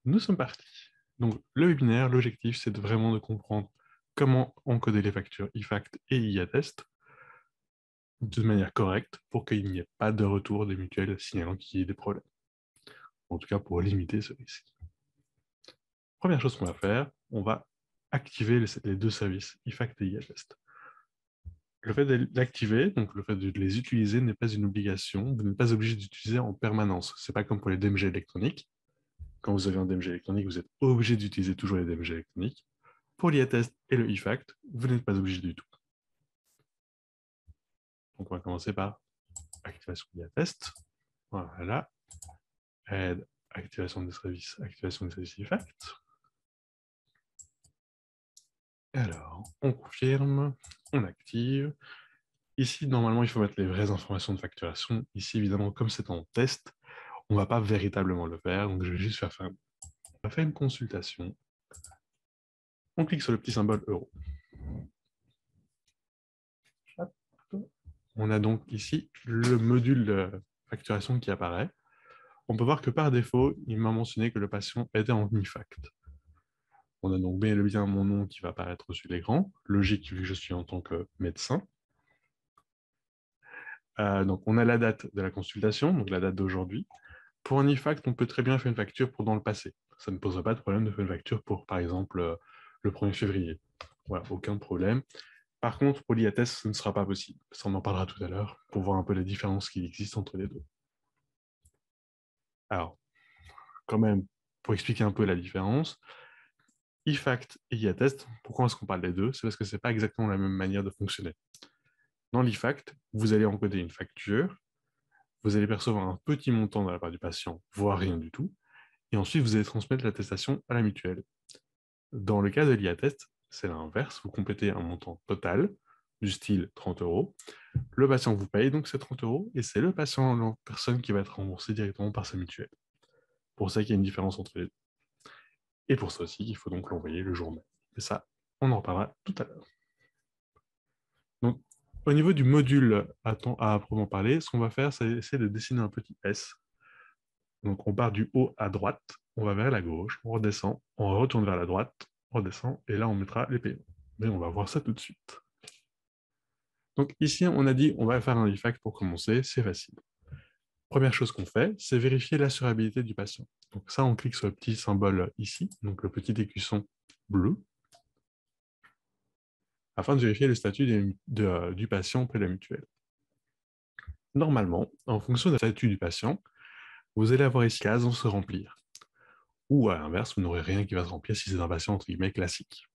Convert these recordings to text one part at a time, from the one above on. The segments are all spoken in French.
Nous sommes partis. Donc, le webinaire, l'objectif, c'est vraiment de comprendre comment encoder les factures IFACT et IATEST de manière correcte pour qu'il n'y ait pas de retour des mutuelles signalant qu'il y ait des problèmes. En tout cas, pour limiter ce risque. Première chose qu'on va faire, on va activer les deux services, IFACT et IATEST. Le fait de l'activer, donc le fait de les utiliser n'est pas une obligation, vous n'êtes pas obligé d'utiliser en permanence. C'est pas comme pour les DMG électroniques. Quand vous avez un DMG électronique, vous êtes obligé d'utiliser toujours les DMG électroniques. Pour l'IATEST et le IFACT, vous n'êtes pas obligé du tout. Donc on va commencer par activation d'IATEST. Voilà. Aide, activation des services IFACT. Alors, on confirme, on active. Ici, normalement, il faut mettre les vraies informations de facturation. Ici, évidemment, comme c'est en test, on ne va pas véritablement le faire. Donc, je vais juste on va faire une consultation. On clique sur le petit symbole euro. On a donc ici le module de facturation qui apparaît. On peut voir que par défaut, il m'a mentionné que le patient était en IFACT. On a donc bien mon nom qui va apparaître sur l'écran, logique vu que je suis en tant que médecin. Donc on a la date de la consultation, donc la date d'aujourd'hui. Pour un IFACT, on peut très bien faire une facture pour dans le passé. Ça ne poserait pas de problème de faire une facture pour, par exemple, le 1er février. Voilà, aucun problème. Par contre, pour l'IATEST, ce ne sera pas possible. Ça, on en parlera tout à l'heure pour voir un peu les différences qui existent entre les deux. Alors, quand même, pour expliquer un peu la différence, IFACT et IATEST, pourquoi est-ce qu'on parle des deux? C'est parce que ce n'est pas exactement la même manière de fonctionner. Dans l'IFACT, vous allez encoder une facture, vous allez percevoir un petit montant de la part du patient, voire rien du tout, et ensuite vous allez transmettre l'attestation à la mutuelle. Dans le cas de l'IATEST, c'est l'inverse, vous complétez un montant total, du style 30 euros, le patient vous paye donc ces 30 euros, et c'est le patient, la personne qui va être remboursé directement par sa mutuelle. Pour ça qu'il y a une différence entre les deux. Et pour ça aussi, il faut donc l'envoyer le jour même. Et ça, on en reparlera tout à l'heure. Donc, au niveau du module à proprement parler, ce qu'on va faire, c'est essayer de dessiner un petit S. Donc, on part du haut à droite, on va vers la gauche, on redescend, on retourne vers la droite, on redescend, et là, on mettra les paiements. Mais on va voir ça tout de suite. Donc, ici, on a dit, on va faire un IFACT pour commencer, c'est facile. Première chose qu'on fait, c'est vérifier l'assurabilité du patient. Donc ça, on clique sur le petit symbole ici, donc le petit écusson bleu, afin de vérifier le statut du patient auprès de la mutuelle. Normalement, en fonction du statut du patient, vous allez avoir ici case se remplir. Ou à l'inverse, vous n'aurez rien qui va se remplir si c'est un patient entre guillemets classique.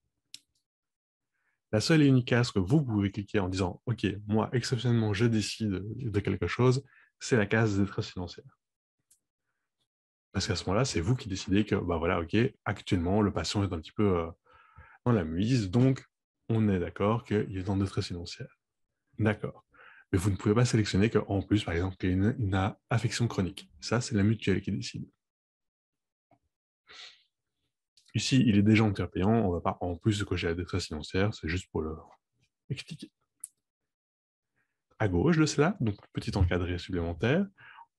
La seule et unique case que vous pouvez cliquer en disant « Ok, moi, exceptionnellement, je décide de quelque chose », c'est la case détresse financière. Parce qu'à ce moment-là, c'est vous qui décidez que, bah voilà, ok, actuellement, le patient est un petit peu dans la mise, donc on est d'accord qu'il est en détresse financière. D'accord. Mais vous ne pouvez pas sélectionner qu'en plus, par exemple, qu'il y a une affection chronique. Ça, c'est la mutuelle qui décide. Ici, il est déjà en tiers payant, on ne va pas en plus de cocher la détresse financière, c'est juste pour le expliquer. À gauche de cela, donc petit encadré supplémentaire,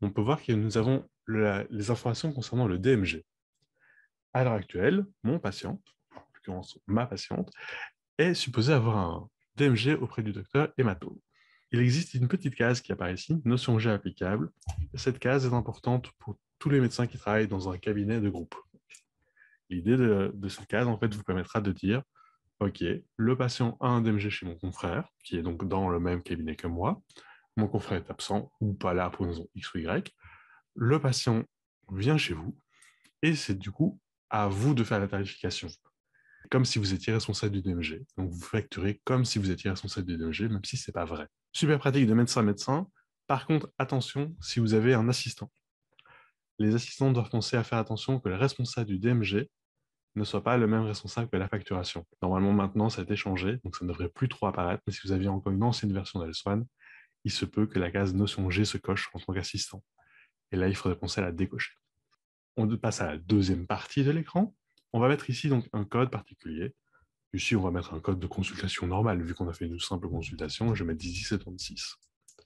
on peut voir que nous avons les informations concernant le DMG. À l'heure actuelle, mon patient, en l'occurrence ma patiente, est supposé avoir un DMG auprès du docteur hématologue. Il existe une petite case qui apparaît ici, notion G applicable. Cette case est importante pour tous les médecins qui travaillent dans un cabinet de groupe. L'idée de cette case, en fait, vous permettra de dire, OK, le patient a un DMG chez mon confrère, qui est donc dans le même cabinet que moi. Mon confrère est absent ou pas là pour une raison X ou Y. Le patient vient chez vous et c'est du coup à vous de faire la tarification. Comme si vous étiez responsable du DMG. Donc vous facturez comme si vous étiez responsable du DMG, même si ce n'est pas vrai. Super pratique de médecin à médecin. Par contre, attention si vous avez un assistant. Les assistants doivent penser à faire attention que le responsable du DMG ne soit pas le même responsable que la facturation. Normalement, maintenant, ça a été changé, donc ça ne devrait plus trop apparaître, mais si vous aviez encore une ancienne version d'Alswan, il se peut que la case notion G se coche en tant qu'assistant. Et là, il faudrait penser à la décocher. On passe à la deuxième partie de l'écran. On va mettre ici donc un code particulier. Ici, on va mettre un code de consultation normal, vu qu'on a fait une simple consultation, je vais mettre 1736. Vous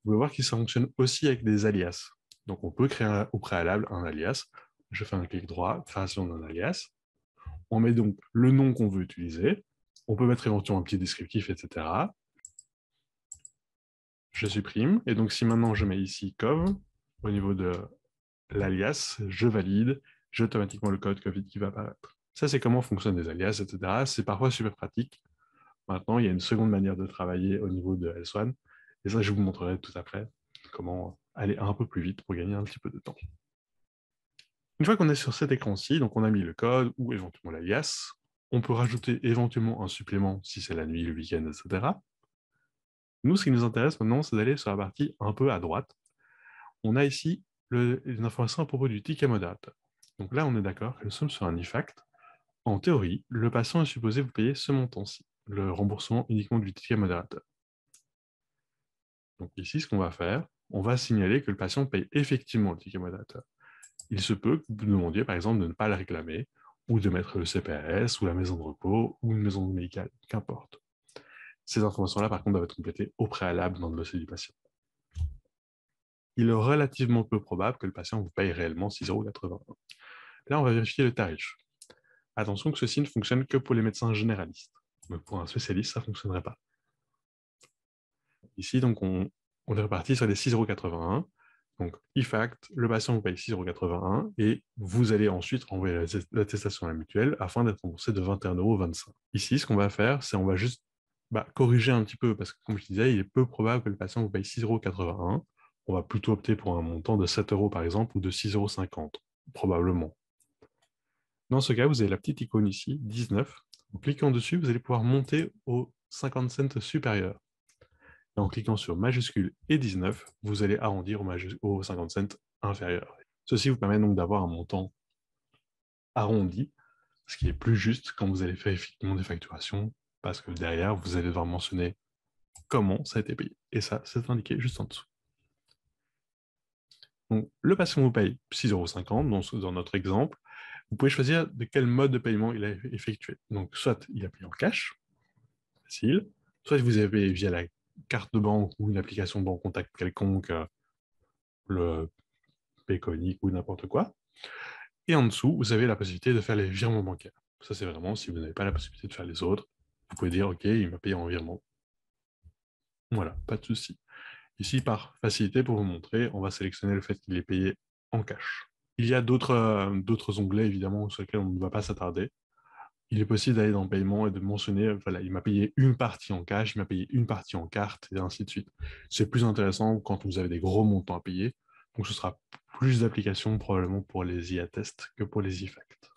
pouvez voir qu'il fonctionne aussi avec des alias. Donc on peut créer au préalable un alias je fais un clic droit, création d'un alias. On met donc le nom qu'on veut utiliser. On peut mettre éventuellement un petit descriptif, etc. Je supprime. Et donc, si maintenant je mets ici cov, au niveau de l'alias, je valide, j'ai automatiquement le code COVID qui va apparaître. Ça, c'est comment fonctionnent les alias, etc. C'est parfois super pratique. Maintenant, il y a une seconde manière de travailler au niveau de L-Swan. Et ça, je vous montrerai tout après comment aller un peu plus vite pour gagner un petit peu de temps. Une fois qu'on est sur cet écran-ci, donc on a mis le code ou éventuellement l'alias, on peut rajouter éventuellement un supplément si c'est la nuit, le week-end, etc. Nous, ce qui nous intéresse maintenant, c'est d'aller sur la partie un peu à droite. On a ici les informations à propos du ticket modérateur. Donc là, on est d'accord que nous sommes sur un IFACT. En théorie, le patient est supposé vous payer ce montant-ci, le remboursement uniquement du ticket modérateur. Donc ici, ce qu'on va faire, on va signaler que le patient paye effectivement le ticket modérateur. Il se peut que vous demandiez, par exemple, de ne pas le réclamer, ou de mettre le CPRS, ou la maison de repos, ou une maison médicale, qu'importe. Ces informations-là, par contre, doivent être complétées au préalable dans le dossier du patient. Il est relativement peu probable que le patient vous paye réellement 6,81 €. Là, on va vérifier le tarif. Attention que ceci ne fonctionne que pour les médecins généralistes. Mais pour un spécialiste, ça ne fonctionnerait pas. Ici, donc, on est reparti sur les 6,81 €. Donc, IFACT, le patient vous paye 6,81 € et vous allez ensuite envoyer l'attestation à la mutuelle afin d'être remboursé de 21,25 €. Ici, ce qu'on va faire, c'est on va juste corriger un petit peu parce que, comme je disais, il est peu probable que le patient vous paye 6,81 €. On va plutôt opter pour un montant de 7 € par exemple ou de 6,50 €, probablement. Dans ce cas, vous avez la petite icône ici, 19. En cliquant dessus, vous allez pouvoir monter au 50 cents supérieur. Et en cliquant sur majuscule et 19, vous allez arrondir au 50 cents inférieur. Ceci vous permet donc d'avoir un montant arrondi, ce qui est plus juste quand vous allez faire effectivement des facturations, parce que derrière, vous allez devoir mentionner comment ça a été payé. Et ça, c'est indiqué juste en dessous. Donc, le patient vous paye 6,50 € dans notre exemple. Vous pouvez choisir de quel mode de paiement il a effectué. Donc, soit il a payé en cash, facile, soit vous avez payé via la carte de banque ou une application banque contact quelconque, le Payconic ou n'importe quoi. Et en dessous, vous avez la possibilité de faire les virements bancaires. Ça, c'est vraiment si vous n'avez pas la possibilité de faire les autres, vous pouvez dire, OK, il m'a payé en virement. Voilà, pas de souci. Ici, par facilité, pour vous montrer, on va sélectionner le fait qu'il est payé en cash. Il y a d'autres onglets, évidemment, sur lesquels on ne va pas s'attarder. Il est possible d'aller dans le paiement et de mentionner, voilà, il m'a payé une partie en cash, il m'a payé une partie en carte, et ainsi de suite. C'est plus intéressant quand vous avez des gros montants à payer. Donc, ce sera plus d'applications probablement pour les e-attest que pour les e-fact.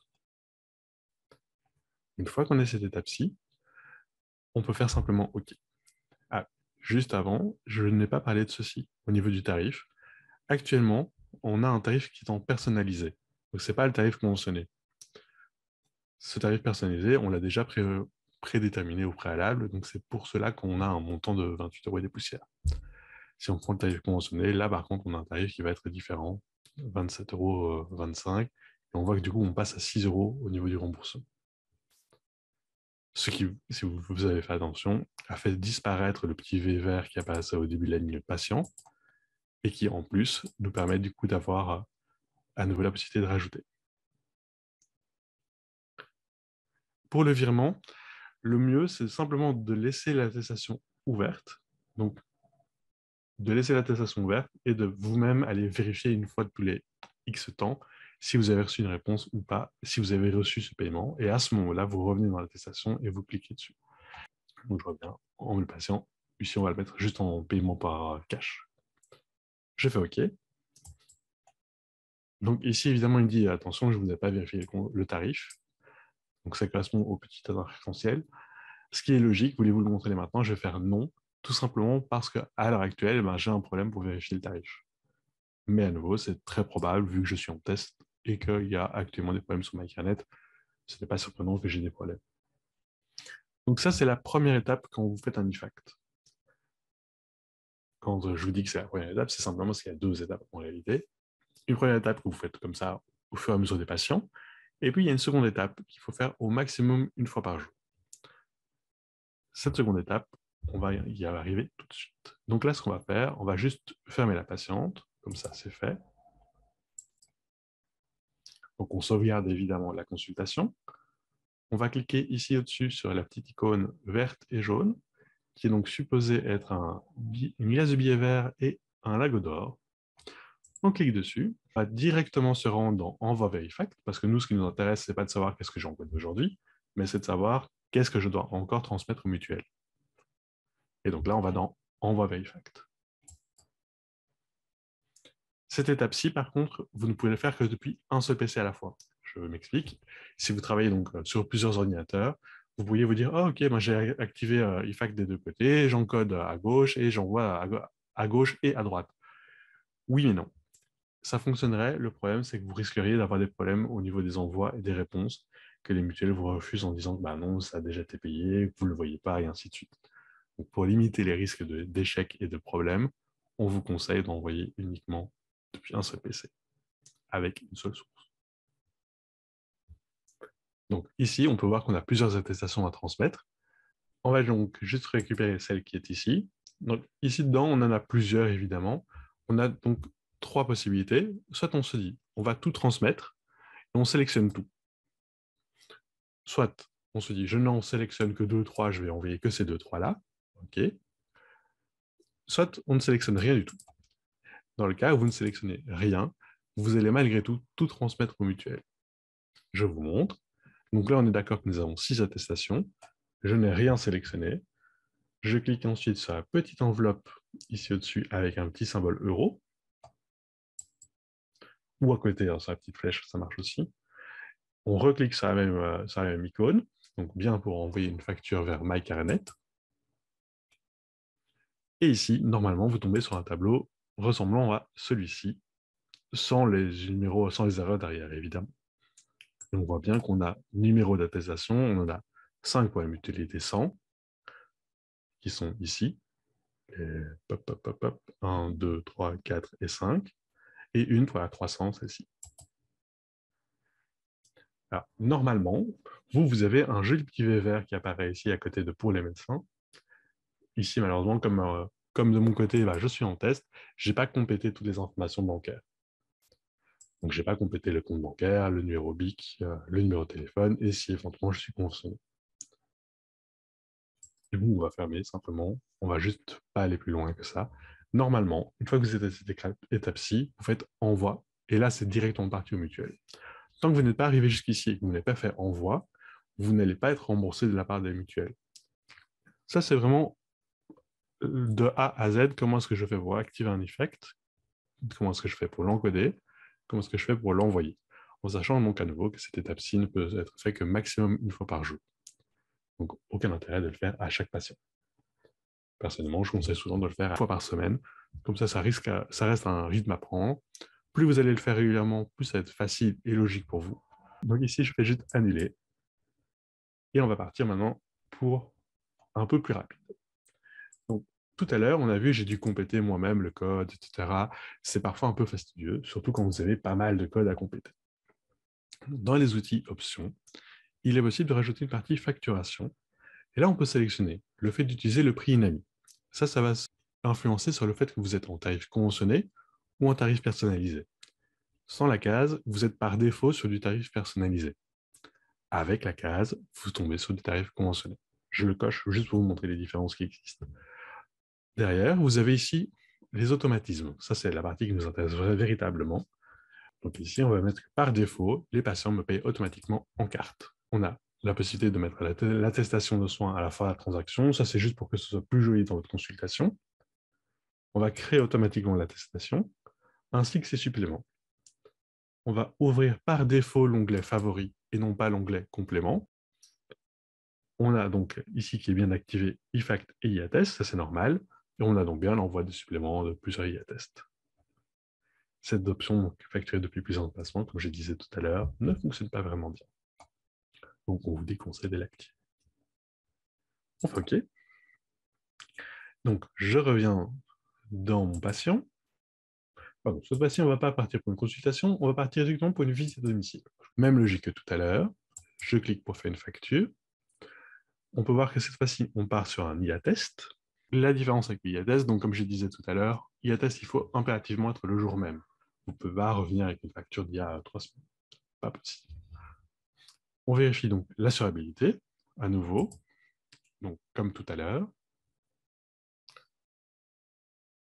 Une fois qu'on a cette étape-ci, on peut faire simplement OK. Ah, juste avant, je n'ai pas parlé de ceci au niveau du tarif. Actuellement, on a un tarif qui est en personnalisé. Donc, ce n'est pas le tarif conventionné. Ce tarif personnalisé, on l'a déjà prédéterminé au préalable, donc c'est pour cela qu'on a un montant de 28 € et des poussières. Si on prend le tarif conventionné, là par contre, on a un tarif qui va être différent, 27,25 €, et on voit que du coup, on passe à 6 € au niveau du remboursement. Ce qui, si vous avez fait attention, a fait disparaître le petit V vert qui apparaissait au début de la ligne patient, et qui en plus nous permet du coup d'avoir à nouveau la possibilité de rajouter. Pour le virement, le mieux, c'est simplement de laisser l'attestation ouverte. Donc, de laisser l'attestation ouverte et de vous-même aller vérifier une fois tous les X temps si vous avez reçu une réponse ou pas, si vous avez reçu ce paiement. Et à ce moment-là, vous revenez dans l'attestation et vous cliquez dessus. Donc, je reviens en le patient. Ici, on va le mettre juste en paiement par cash. Je fais OK. Donc, ici, évidemment, il me dit attention, je ne vous ai pas vérifié le tarif. Donc, ça correspond au petit tarif essentiel. Ce qui est logique, voulez-vous le montrer maintenant? Je vais faire non, tout simplement parce qu'à l'heure actuelle, j'ai un problème pour vérifier le tarif. Mais à nouveau, c'est très probable, vu que je suis en test et qu'il y a actuellement des problèmes sur MyCarenet, ce n'est pas surprenant que j'ai des problèmes. Donc ça, c'est la première étape quand vous faites un IFACT. Quand je vous dis que c'est la première étape, c'est simplement parce qu'il y a deux étapes en réalité. Une première étape que vous faites comme ça au fur et à mesure des patients, et puis il y a une seconde étape qu'il faut faire au maximum une fois par jour. Cette seconde étape, on va y arriver tout de suite. Donc là, ce qu'on va faire, on va juste fermer la patiente, comme ça c'est fait. Donc, on sauvegarde évidemment la consultation. On va cliquer ici au-dessus sur la petite icône verte et jaune, qui est donc supposée être une glace de billets verts et un lago d'or. On clique dessus, on va directement se rendre dans Envoi Verifact, parce que nous, ce qui nous intéresse, ce n'est pas de savoir qu'est-ce que j'ai encodé aujourd'hui, mais c'est de savoir qu'est-ce que je dois encore transmettre au mutuel. Et donc là, on va dans Envoi Verifact. Cette étape-ci, par contre, vous ne pouvez le faire que depuis un seul PC à la fois. Je m'explique. Si vous travaillez donc sur plusieurs ordinateurs, vous pourriez vous dire, oh, ok, moi j'ai activé IFAC des deux côtés, j'encode à gauche et j'envoie à gauche et à droite. Oui, mais non. Ça fonctionnerait. Le problème, c'est que vous risqueriez d'avoir des problèmes au niveau des envois et des réponses, que les mutuelles vous refusent en disant que bah non, ça a déjà été payé, vous ne le voyez pas, et ainsi de suite. Donc, pour limiter les risques d'échecs et de problèmes, on vous conseille d'envoyer uniquement depuis un seul PC, avec une seule source. Donc ici, on peut voir qu'on a plusieurs attestations à transmettre. On va donc juste récupérer celle qui est ici. Donc ici dedans, on en a plusieurs évidemment. On a donc trois possibilités. Soit on se dit, on va tout transmettre et on sélectionne tout. Soit on se dit, je n'en sélectionne que 2 ou 3, je vais envoyer que ces 2 3-là. OK. Soit on ne sélectionne rien du tout. Dans le cas où vous ne sélectionnez rien, vous allez malgré tout transmettre au mutuel. Je vous montre. Donc là, on est d'accord que nous avons 6 attestations. Je n'ai rien sélectionné. Je clique ensuite sur la petite enveloppe ici au-dessus avec un petit symbole euro. Ou à côté, hein, sur la petite flèche, ça marche aussi. On reclique sur la même icône, donc bien pour envoyer une facture vers MyCarnet. Et ici, normalement, vous tombez sur un tableau ressemblant à celui-ci, sans les numéros, sans les erreurs derrière, évidemment. Et on voit bien qu'on a numéro d'attestation, on en a 5 pour la mutualité 100, qui sont ici. Et 1, 2, 3, 4 et 5. Et une pour la 300, celle-ci. Alors, normalement, vous avez un joli petit V vert qui apparaît ici à côté de pour les médecins. Ici, malheureusement, comme de mon côté, je suis en test, je n'ai pas complété toutes les informations bancaires. Donc, je n'ai pas complété le compte bancaire, le numéro BIC, le numéro de téléphone, et si éventuellement je suis conventionné. Du coup, on va fermer simplement. On ne va juste pas aller plus loin que ça. Normalement, une fois que vous êtes à cette étape-ci, vous faites envoi, et là, c'est directement parti au mutuel. Tant que vous n'êtes pas arrivé jusqu'ici et que vous n'avez pas fait envoi, vous n'allez pas être remboursé de la part des mutuelles. Ça, c'est vraiment de A à Z, comment est-ce que je fais pour activer un effect, comment est-ce que je fais pour l'encoder, comment est-ce que je fais pour l'envoyer. En sachant donc à nouveau que cette étape-ci ne peut être faite que maximum une fois par jour. Donc, aucun intérêt de le faire à chaque patient. Personnellement, je conseille souvent de le faire une fois par semaine. Comme ça reste un rythme à prendre. Plus vous allez le faire régulièrement, plus ça va être facile et logique pour vous. Donc ici, je fais juste annuler. Et on va partir maintenant pour un peu plus rapide. Donc, tout à l'heure, on a vu, j'ai dû compléter moi-même le code, etc. C'est parfois un peu fastidieux, surtout quand vous avez pas mal de code à compléter. Dans les outils options, il est possible de rajouter une partie facturation. Et là, on peut sélectionner le fait d'utiliser le prix inami. Ça va influencer sur le fait que vous êtes en tarif conventionné ou en tarif personnalisé. Sans la case, vous êtes par défaut sur du tarif personnalisé. Avec la case, vous tombez sur du tarif conventionné. Je le coche juste pour vous montrer les différences qui existent. Derrière, vous avez ici les automatismes. Ça, c'est la partie qui nous intéresse véritablement. Donc ici, on va mettre que par défaut, les patients me payent automatiquement en carte. On a la possibilité de mettre l'attestation de soins à la fin de la transaction. Ça, c'est juste pour que ce soit plus joli dans votre consultation. On va créer automatiquement l'attestation, ainsi que ses suppléments. On va ouvrir par défaut l'onglet Favoris et non pas l'onglet Complément. On a donc ici qui est bien activé IFACT et IATEST, ça c'est normal. Et on a donc bien l'envoi de suppléments de plusieurs IATEST. Cette option facturée depuis plusieurs emplacements, comme je disais tout à l'heure, ne fonctionne pas vraiment bien. Donc on vous déconseille de l'activer. On fait OK. Donc je reviens dans mon patient. Pardon, cette fois-ci, on ne va pas partir pour une consultation, on va partir directement pour une visite à domicile. Même logique que tout à l'heure. Je clique pour faire une facture. On peut voir que cette fois-ci, on part sur un IATEST. La différence avec l'IATEST, donc comme je disais tout à l'heure, IATEST, il faut impérativement être le jour même. Vous ne pouvez pas revenir avec une facture d'il y a 3 semaines. pas possible. On vérifie donc l'assurabilité, à nouveau, donc comme tout à l'heure.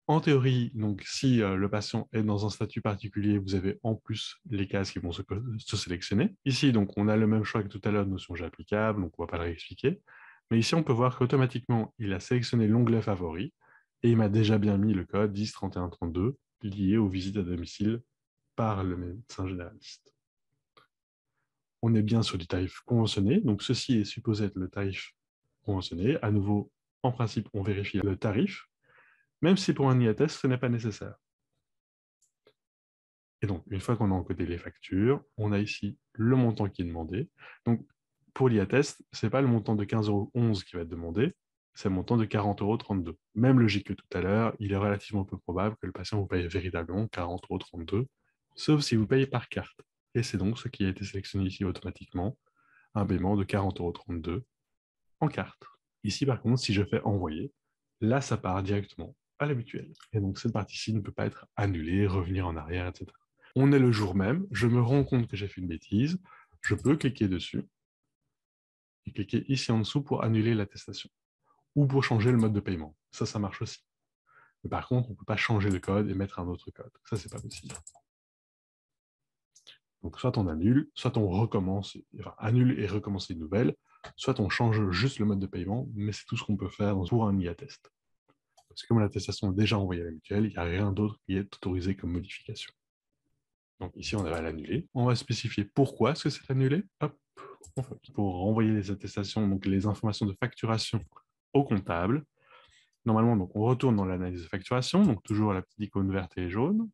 En théorie, donc, si le patient est dans un statut particulier, vous avez en plus les cases qui vont se sélectionner. Ici, donc, on a le même choix que tout à l'heure de notion G applicable, donc on ne va pas le réexpliquer. Mais ici, on peut voir qu'automatiquement, il a sélectionné l'onglet favori et il m'a déjà bien mis le code 10 31 32 lié aux visites à domicile par le médecin généraliste. On est bien sur du tarif conventionné, donc ceci est supposé être le tarif conventionné. À nouveau, en principe, on vérifie le tarif, même si pour un IATEST, ce n'est pas nécessaire. Et donc, une fois qu'on a encodé les factures, on a ici le montant qui est demandé. Donc, pour l'IATEST, ce n'est pas le montant de 15,11 € qui va être demandé, c'est le montant de 40,32 €. Même logique que tout à l'heure, il est relativement peu probable que le patient vous paye véritablement 40,32 €, sauf si vous payez par carte. Et c'est donc ce qui a été sélectionné ici automatiquement, un paiement de 40,32 € en carte. Ici, par contre, si je fais envoyer, là, ça part directement à la mutuelle. Et donc, cette partie-ci ne peut pas être annulée, revenir en arrière, etc. On est le jour même, je me rends compte que j'ai fait une bêtise, je peux cliquer dessus et cliquer ici en dessous pour annuler l'attestation ou pour changer le mode de paiement. Ça marche aussi. Mais par contre, on ne peut pas changer le code et mettre un autre code. Ça, c'est pas possible. Donc, soit on annule, soit on recommence, enfin, annule et recommence une nouvelle, soit on change juste le mode de paiement, mais c'est tout ce qu'on peut faire pour un IATEST. Parce que comme l'attestation est déjà envoyée à la mutuelle, il n'y a rien d'autre qui est autorisé comme modification. Donc ici, on va l'annuler. On va spécifier pourquoi est-ce que c'est annulé. Hop, pour renvoyer les attestations, donc les informations de facturation au comptable. Normalement, donc, on retourne dans l'analyse de facturation, donc toujours la petite icône verte et jaune.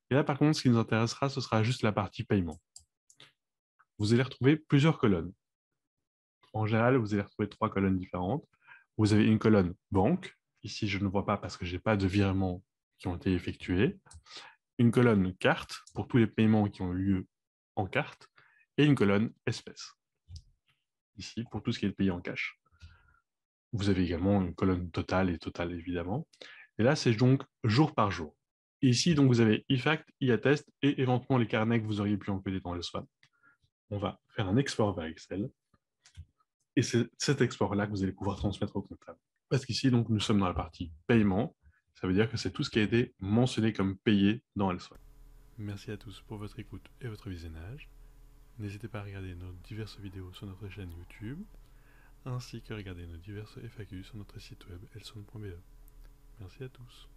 Et là, par contre, ce qui nous intéressera, ce sera juste la partie paiement. Vous allez retrouver plusieurs colonnes. En général, vous allez retrouver 3 colonnes différentes. Vous avez une colonne banque. Ici, je ne vois pas parce que je n'ai pas de virements qui ont été effectués. Une colonne carte pour tous les paiements qui ont eu lieu en carte. Et une colonne espèces. Ici, pour tout ce qui est payé en cash. Vous avez également une colonne totale et totale, évidemment. Et là, c'est donc jour par jour. Et ici, donc, vous avez IFACT, IATEST et éventuellement les carnets que vous auriez pu encoder dans le SWAN. On va faire un export vers Excel. Et c'est cet export-là que vous allez pouvoir transmettre au comptable. Parce qu'ici, donc, nous sommes dans la partie paiement. Ça veut dire que c'est tout ce qui a été mentionné comme payé dans L-SWAN. Merci à tous pour votre écoute et votre visionnage. N'hésitez pas à regarder nos diverses vidéos sur notre chaîne YouTube, ainsi que regarder nos diverses FAQ sur notre site web elswan.be. Merci à tous.